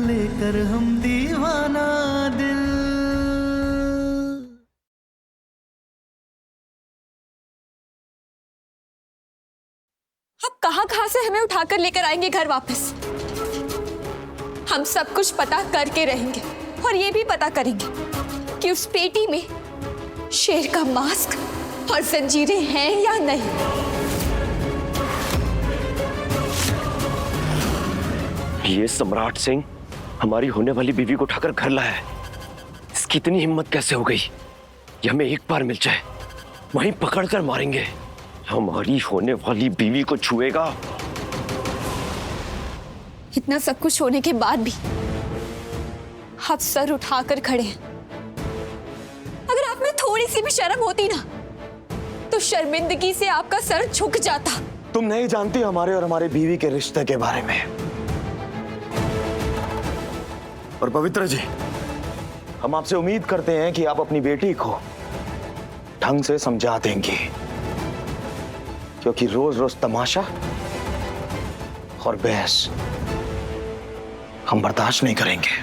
लेकर हम दीवाना दिल। अब कहां कहां से हमें उठाकर लेकर आएंगे घर वापस? हम सब कुछ पता करके रहेंगे और ये भी पता करेंगे कि उस पेटी में शेर का मास्क और जंजीरें हैं या नहीं। ये सम्राट सिंह हमारी होने वाली बीवी को उठाकर घर लाया है। इसकी इतनी हिम्मत कैसे हो गई? ये हमें एक बार मिल जाए वहीं पकड़कर मारेंगे। हमारी होने वाली बीवी को छुएगा। इतना सब कुछ होने के बाद भी आप सर उठाकर खड़े हैं। अगर आप में थोड़ी सी भी शर्म होती ना तो शर्मिंदगी से आपका सर झुक जाता। तुम नहीं जानती हमारे और हमारे बीवी के रिश्ते के बारे में। और पवित्र जी, हम आपसे उम्मीद करते हैं कि आप अपनी बेटी को ढंग से समझा देंगे, क्योंकि रोज रोज तमाशा और बहस हम बर्दाश्त नहीं करेंगे।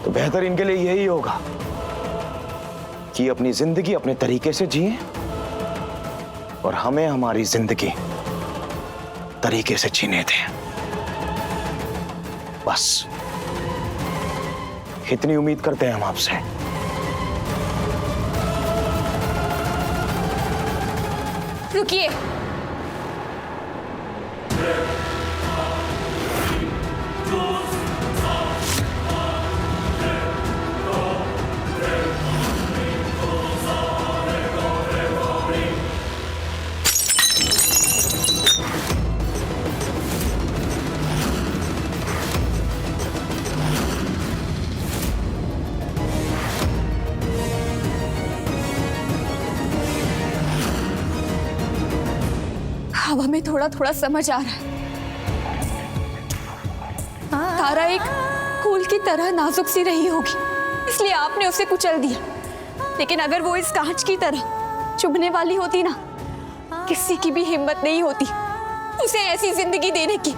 तो बेहतर इनके लिए यही होगा कि अपनी जिंदगी अपने तरीके से जिए और हमें हमारी जिंदगी तरीके से जीने दें। बस इतनी उम्मीद करते हैं हम आपसे। रुकिए। हवा में थोड़ा थोड़ा समझ आ रहा है। तारा एक फूल की तरह नाजुक सी रही होगी, इसलिए आपने उसे कुचल दिया। लेकिन अगर वो इस कांच की तरह चुभने वाली होती ना, किसी की भी हिम्मत नहीं होती उसे ऐसी जिंदगी देने की।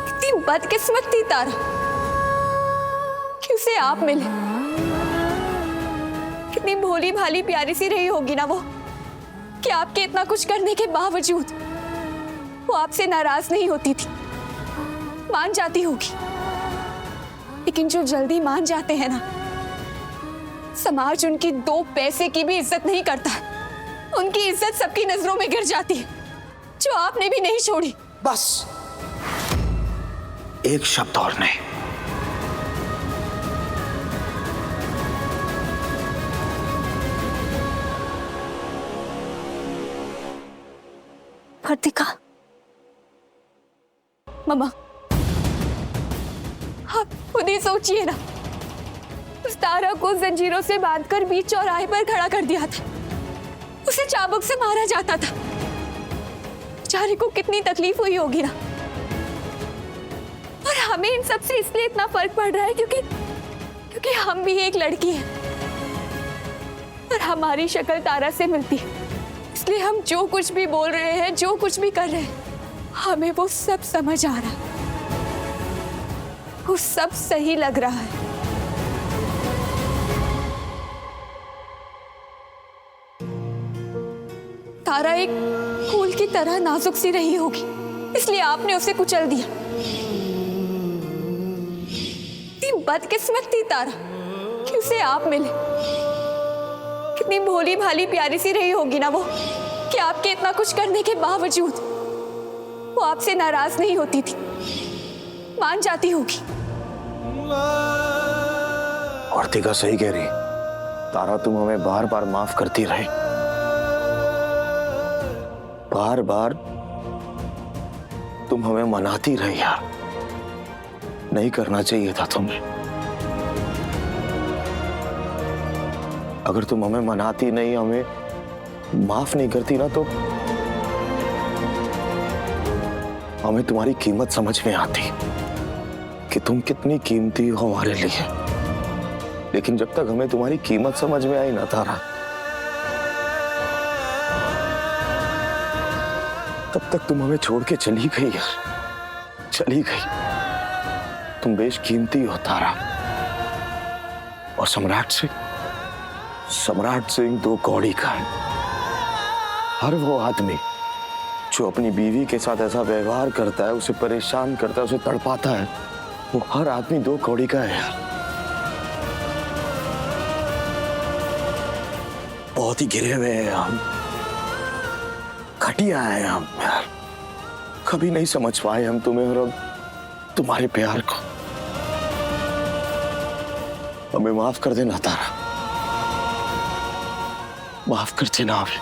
कितनी बदकिस्मत थी तारा कि उसे आप मिले। कितनी भोली भाली प्यारी सी रही होगी ना वो, कि आपके इतना कुछ करने के बावजूद वो आपसे नाराज नहीं होती थी, मान जाती होगी। लेकिन जो जल्दी मान जाते हैं ना, समाज उनकी 2 पैसे की भी इज्जत नहीं करता। उनकी इज्जत सबकी नजरों में गिर जाती है, जो आपने भी नहीं छोड़ी। बस एक शब्द और नहीं। कार्तिका, मम्मा, आप खुद ही सोचिए ना, उस तारा को जंजीरों से बांधकर बीच चौराहे पर खड़ा कर दिया था। उसे चाबुक से मारा जाता था। बेचारे को कितनी तकलीफ हुई होगी ना। और हमें इन सब से इसलिए इतना फर्क पड़ रहा है क्योंकि हम भी एक लड़की है और हमारी शक्ल तारा से मिलती है। इसलिए हम जो कुछ भी बोल रहे हैं, जो कुछ भी कर रहे हैं, हमें वो सब समझ आ रहा है, वो सब सही लग रहा है। तारा एक फूल की तरह नाजुक सी रही होगी, इसलिए आपने उसे कुचल दिया। कितनी बदकिस्मत थी तारा कि उसे आप मिले। कितनी भोली भाली प्यारी सी रही होगी ना वो, कि आपके इतना कुछ करने के बावजूद वो आपसे नाराज नहीं होती थी, मान जाती होगी। कार्तिका सही कह रही। तारा, तुम हमें बार बार माफ करती रहे, बार बार तुम हमें मनाती रही यार। नहीं करना चाहिए था तुम्हें। अगर तुम हमें मनाती नहीं, हमें माफ नहीं करती ना, तो हमें तुम्हारी कीमत समझ में आती कि तुम कितनी कीमती हो हमारे लिए। लेकिन जब तक हमें तुम्हारी कीमत समझ में आई ना तारा, तब तक तुम हमें छोड़ के चली गई यार। चली गई। तुम बेशकीमती हो तारा। और सम्राट सिंह 2 कौड़ी का है। हर वो आदमी जो अपनी बीवी के साथ ऐसा व्यवहार करता है, उसे परेशान करता है, उसे तड़पाता है, वो हर आदमी 2 कौड़ी का है यार। बहुत ही गिरे हुए हैं हम, घटिया है हम यार। कभी नहीं समझ पाए हम तुम्हें और अब तुम्हारे प्यार को। हमें माफ कर देना तारा, माफ कर देना हमें।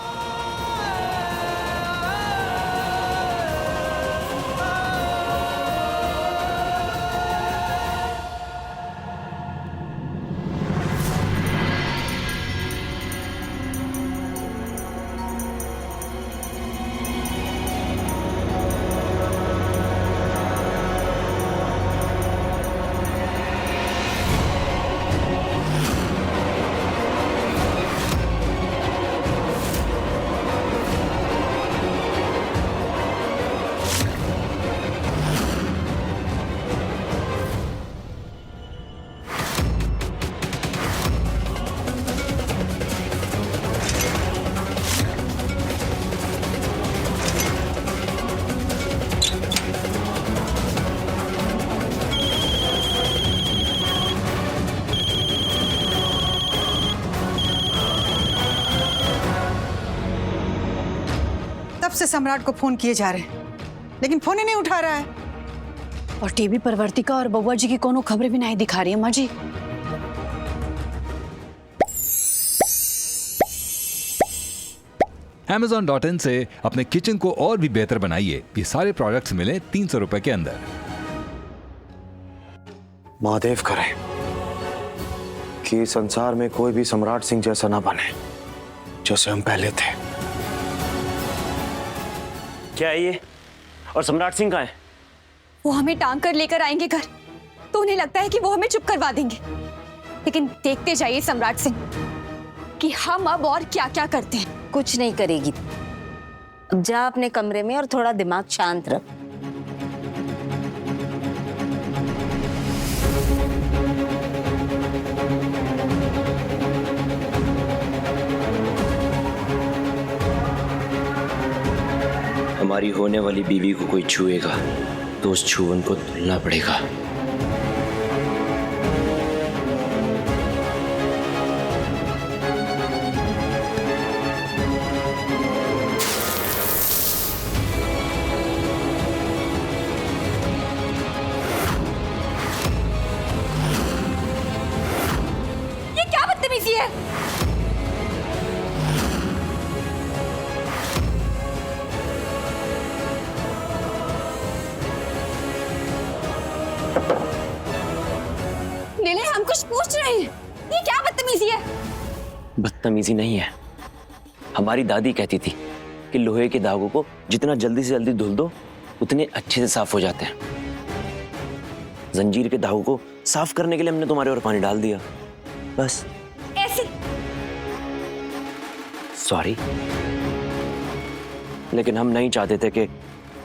तब से सम्राट को फोन किए जा रहे हैं, लेकिन फोन ही नहीं उठा रहा है। और टीवी पर वर्तिका और बउआ जी की कोनो खबरें भी नहीं दिखा रही है माँ जी। Amazon.in से अपने किचन को और भी बेहतर बनाइए। ये सारे प्रोडक्ट्स मिले 300 रुपए के अंदर। महादेव करे कि संसार में कोई भी सम्राट सिंह जैसा ना बने जैसे हम पहले थे। क्या है ये? और सम्राट सिंह कहाँ है? वो हमें टांग कर लेकर आएंगे घर, तो उन्हें लगता है कि वो हमें चुप करवा देंगे। लेकिन देखते जाइए सम्राट सिंह कि हम अब और क्या क्या करते हैं। कुछ नहीं करेगी। अब जा अपने कमरे में और थोड़ा दिमाग शांत रख। हमारी होने वाली बीवी को कोई छुएगा तो उस छुअन को धुलना पड़ेगा। ये क्या बदतमीजी है? नीले, हम कुछ पूछ रहे हैं। ये क्या बदतमीजी है? बदतमीजी नहीं है। हमारी दादी कहती थी कि लोहे के धागों को जितना जल्दी से जल्दी धुल दो उतने अच्छे से साफ हो जाते हैं। जंजीर के धागों को साफ करने के लिए हमने तुम्हारे और पानी डाल दिया, बस। ऐसे? सॉरी, लेकिन हम नहीं चाहते थे कि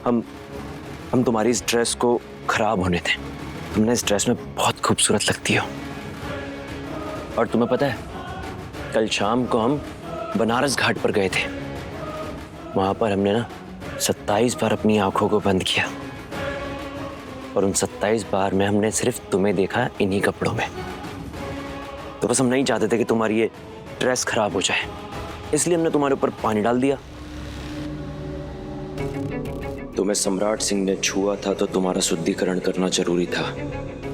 हम तुम्हारी इस ड्रेस को खराब होने दें। तुमने इस ड्रेस में बहुत खूबसूरत लगती हो। और तुम्हें पता है, कल शाम को हम बनारस घाट पर गए थे। वहां पर हमने ना 27 बार अपनी आंखों को बंद किया और उन 27 बार में हमने सिर्फ तुम्हें देखा इन्हीं कपड़ों में। तो बस हम नहीं चाहते थे कि तुम्हारी ये ड्रेस खराब हो जाए, इसलिए हमने तुम्हारे ऊपर पानी डाल दिया। तुम्हें सम्राट सिंह ने छुआ था तो तुम्हारा शुद्धिकरण करना जरूरी था,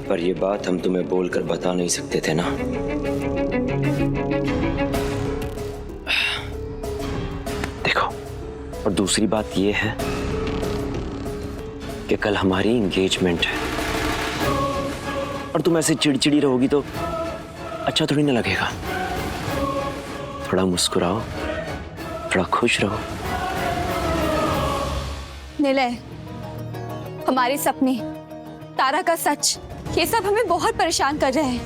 पर यह बात हम तुम्हें बोलकर बता नहीं सकते थे ना। देखो, और दूसरी बात यह है कि कल हमारी एंगेजमेंट है और तुम ऐसे चिड़चिड़ी रहोगी तो अच्छा थोड़ी ना लगेगा। थोड़ा मुस्कुराओ, थोड़ा खुश रहो। निलय, हमारे सपने, तारा का सच, ये सब हमें बहुत परेशान कर रहे हैं।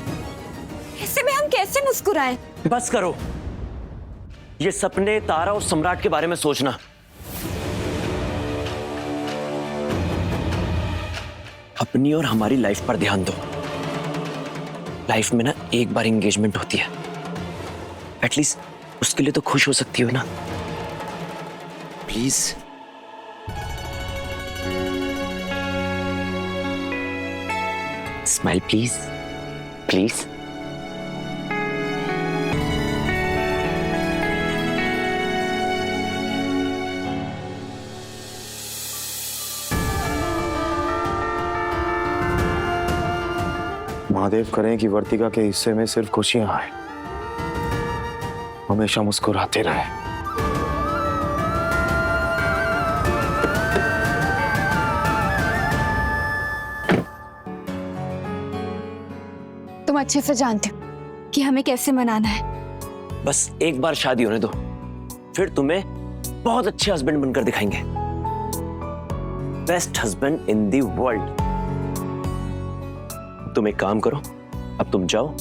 ऐसे में हम कैसे मुस्कुराएं? बस करो ये सपने, तारा और सम्राट के बारे में सोचना। अपनी और हमारी लाइफ पर ध्यान दो। लाइफ में ना एक बार एंगेजमेंट होती है, एटलीस्ट उसके लिए तो खुश हो सकती हो ना। Please. Smile please, please. Mahadev करें कि वर्तिका के हिस्से में सिर्फ खुशियां आए, हमेशा मुस्कुराते रहे। तुम अच्छे से जानते हो कि हमें कैसे मनाना है। बस एक बार शादी होने दो, फिर तुम्हें बहुत अच्छे हस्बैंड बनकर दिखाएंगे। Best husband in the world. तुम एक काम करो, अब तुम जाओ,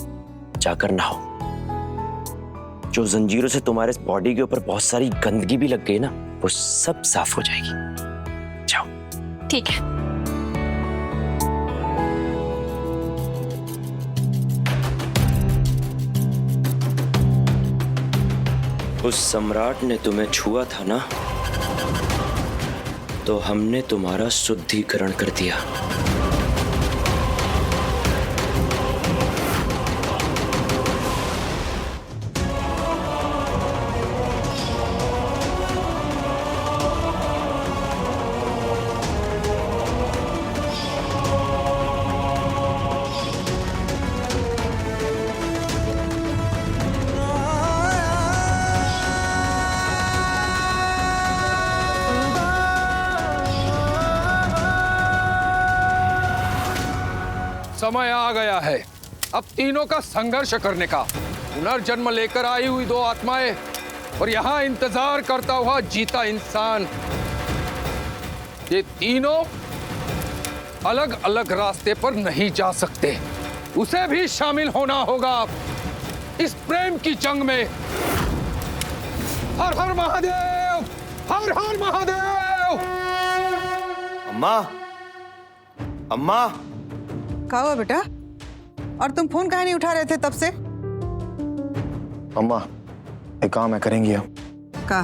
जाकर नहाओ। जो जंजीरों से तुम्हारे बॉडी के ऊपर बहुत सारी गंदगी भी लग गई ना, वो सब साफ हो जाएगी। जाओ। ठीक है। उस सम्राट ने तुम्हें छुआ था ना, तो हमने तुम्हारा शुद्धिकरण कर दिया। समय आ गया है अब तीनों का संघर्ष करने का। पुनर्जन्म लेकर आई हुई दो आत्माएं और यहां इंतजार करता हुआ जीता इंसान, ये तीनों अलग अलग रास्ते पर नहीं जा सकते। उसे भी शामिल होना होगा इस प्रेम की जंग में। हर हर महादेव, हर हर महादेव। अम्मा, अम्मा। क्या हुआ बेटा? और तुम फोन काहे नहीं उठा रहे थे तब से? अम्मा, एक काम है, करेंगी आप? का?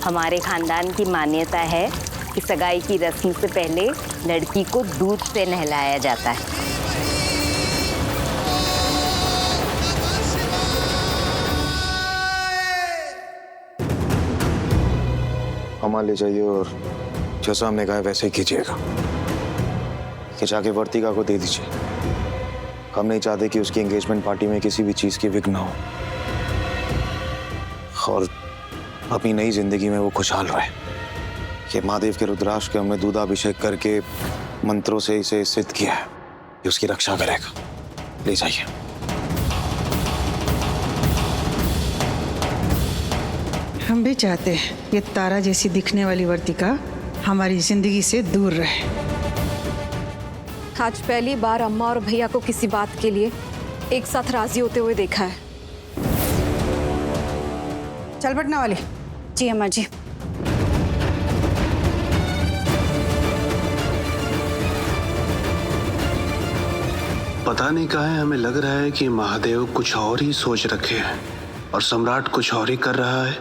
हमारे खानदान की मान्यता है कि सगाई की रस्म से पहले लड़की को दूध से नहलाया जाता है। अम्मा ले जाइए और जैसा हमने कहा वैसे ही कीजिएगा। कि जाके वर्तिका को दे दीजिए। हम नहीं चाहते कि उसकी एंगेजमेंट पार्टी में किसी भी चीज की विघ्न हो और अपनी नई जिंदगी में वो खुशहाल रहे। कि महादेव के रुद्राक्ष के हमने दूधाभिषेक करके मंत्रों से इसे सिद्ध किया है कि उसकी रक्षा करेगा। ले जाइए। हम भी चाहते हैं ये तारा जैसी दिखने वाली वर्तिका हमारी जिंदगी से दूर रहे। आज पहली बार अम्मा और भैया को किसी बात के लिए एक साथ राजी होते हुए देखा है। चल पटना वाली। जी अम्मा जी। पता नहीं काहे हमें लग रहा है कि महादेव कुछ और ही सोच रखे हैं और सम्राट कुछ और ही कर रहा है।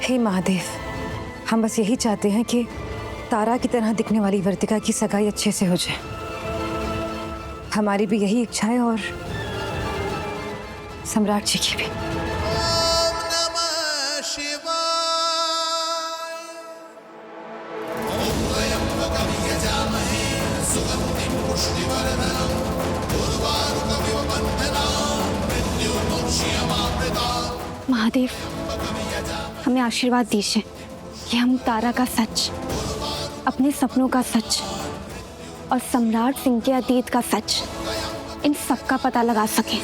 हे महादेव, हम बस यही चाहते हैं कि तारा की तरह दिखने वाली वर्तिका की सगाई अच्छे से हो जाए। हमारी भी यही इच्छा है और सम्राट जी की भी। महादेव, हमें आशीर्वाद दीजिए कि हम तारा का सच, अपने सपनों का सच और सम्राट सिंह के अतीत का सच, इन सब का पता लगा सकें।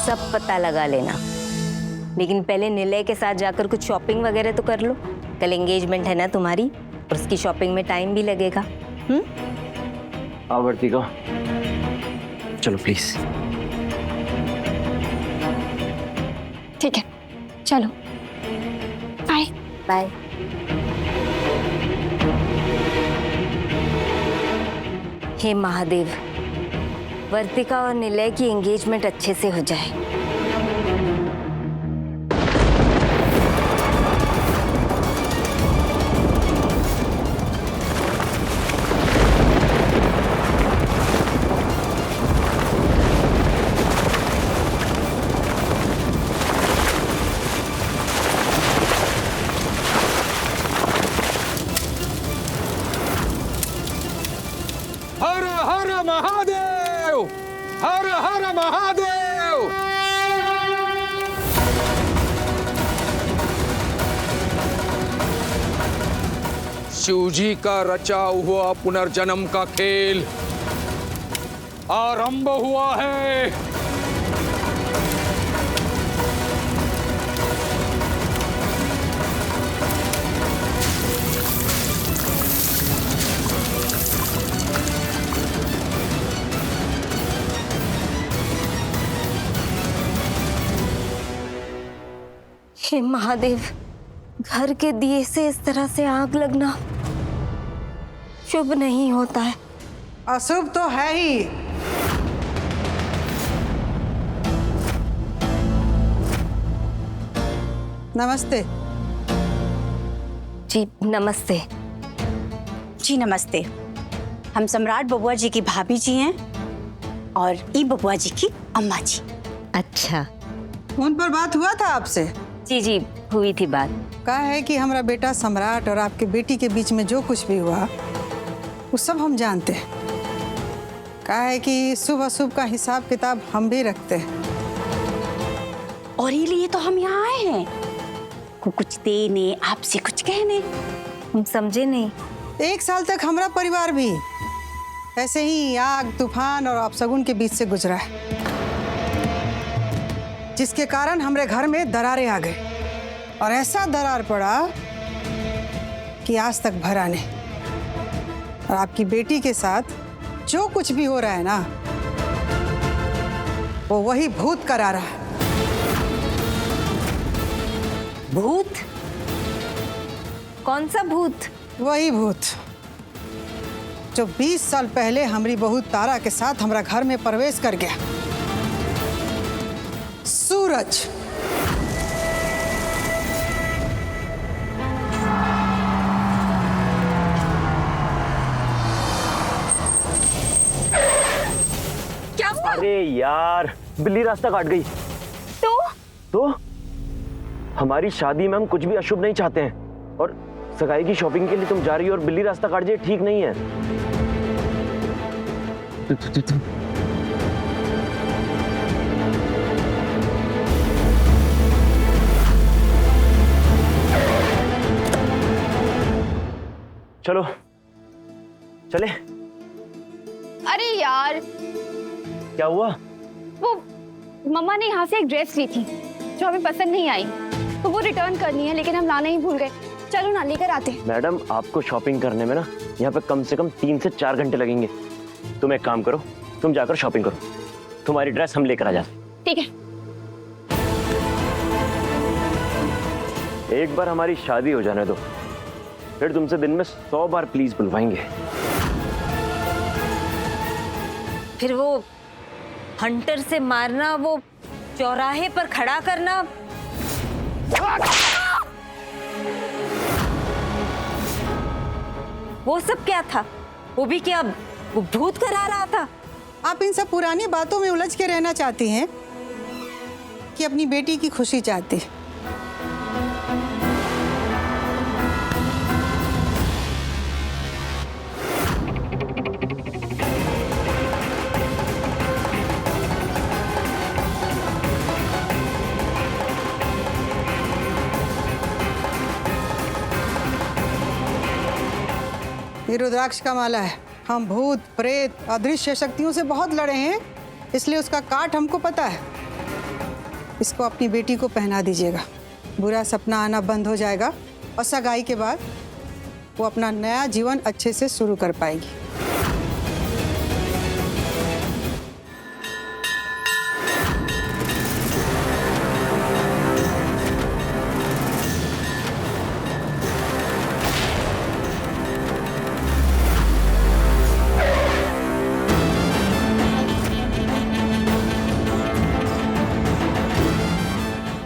सब पता लगा लेना, लेकिन पहले निलय के साथ जाकर कुछ शॉपिंग वगैरह तो कर लो। कल एंगेजमेंट है ना तुम्हारी, और उसकी शॉपिंग में टाइम भी लगेगा। वर्तिका, चलो प्लीज। ठीक है, चलो, बाय बाय। हे महादेव, वर्तिका और निलय की एंगेजमेंट अच्छे से हो जाए। हर हर महादेव, हर हर महादेव। शिवजी का रचा हुआ पुनर्जन्म का खेल आरंभ हुआ है। हे महादेव, घर के दिए से इस तरह से आग लगना शुभ नहीं होता है। अशुभ तो है ही। नमस्ते। जी नमस्ते। जी नमस्ते। हम सम्राट बबुआ जी की भाभी जी हैं और ई बबुआ जी की अम्मा जी। अच्छा, फोन पर बात हुआ था आपसे? जी जी हुई थी बात। कहा है कि हमारा बेटा सम्राट और आपके बेटी के बीच में जो कुछ भी हुआ वो सब हम जानते हैं। कहा है कि शुभ अशुभ का हिसाब किताब हम भी रखते हैं। और इसीलिए तो हम यहाँ आए हैं, को कुछ देने, आपसे कुछ कहने। हम समझे नहीं। 1 साल तक हमारा परिवार भी ऐसे ही आग, तूफान और अपशगुन के बीच से गुजरा है, जिसके कारण हमारे घर में दरारें आ गई और ऐसा दरार पड़ा कि आज तक भरा नहीं। और आपकी बेटी के साथ जो कुछ भी हो रहा है ना, वो वही भूत करा रहा है। भूत? कौन सा भूत? वही भूत जो 20 साल पहले हमारी बहू तारा के साथ हमारा घर में प्रवेश कर गया। सूरज। क्या हुआ? अरे यार, बिल्ली रास्ता काट गई। तो हमारी शादी में हम कुछ भी अशुभ नहीं चाहते हैं, और सगाई की शॉपिंग के लिए तुम जा रही हो और बिल्ली रास्ता काट जाए, ठीक नहीं है। चलो चले। अरे यार, क्या हुआ? वो मम्मा ने यहाँ से एक ड्रेस ली थी जो हमें पसंद नहीं आई, तो वो रिटर्न करनी है, लेकिन हम लाना ही भूल गए। चलो ना, लेकर आते हैं। मैडम, आपको शॉपिंग करने में ना यहाँ पे कम से कम 3 से 4 घंटे लगेंगे। तुम एक काम करो, तुम जाकर शॉपिंग करो, तुम्हारी ड्रेस हम लेकर आ जाते। ठीक है। एक बार हमारी शादी हो जाने दो, फिर तुमसे दिन में 100 बार प्लीज बुलवाएंगे। फिर वो हंटर से मारना, वो चौराहे पर खड़ा करना, वो सब क्या था? वो भी क्या वो भूत करा रहा था? आप इन सब पुरानी बातों में उलझ के रहना चाहती हैं कि अपनी बेटी की खुशी चाहती हैं? ये रुद्राक्ष का माला है। हम भूत प्रेत अदृश्य शक्तियों से बहुत लड़े हैं, इसलिए उसका काट हमको पता है। इसको अपनी बेटी को पहना दीजिएगा, बुरा सपना आना बंद हो जाएगा और सगाई के बाद वो अपना नया जीवन अच्छे से शुरू कर पाएगी।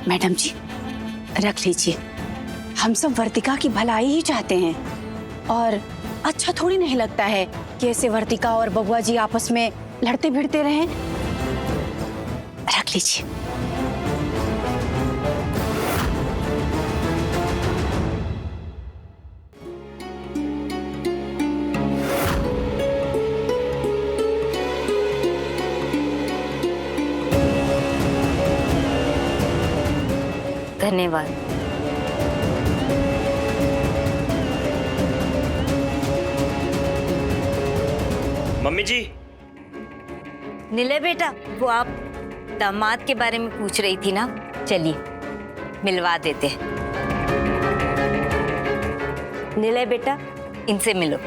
मैडम जी रख लीजिए, हम सब वर्तिका की भलाई ही चाहते हैं और अच्छा थोड़ी नहीं लगता है कि ऐसे वर्तिका और बबुआ जी आपस में लड़ते भिड़ते रहें। रख लीजिए। धन्यवाद। मम्मी जी। निलय बेटा, वो आप दामाद के बारे में पूछ रही थी ना, चलिए मिलवा देते हैं। निलय बेटा, इनसे मिलो।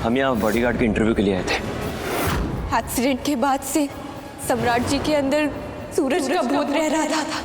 हम यहाँ बॉडीगार्ड के इंटरव्यू के लिए आए थे। एक्सीडेंट के बाद से सम्राट जी के अंदर सूरज का भूत रह रहा था।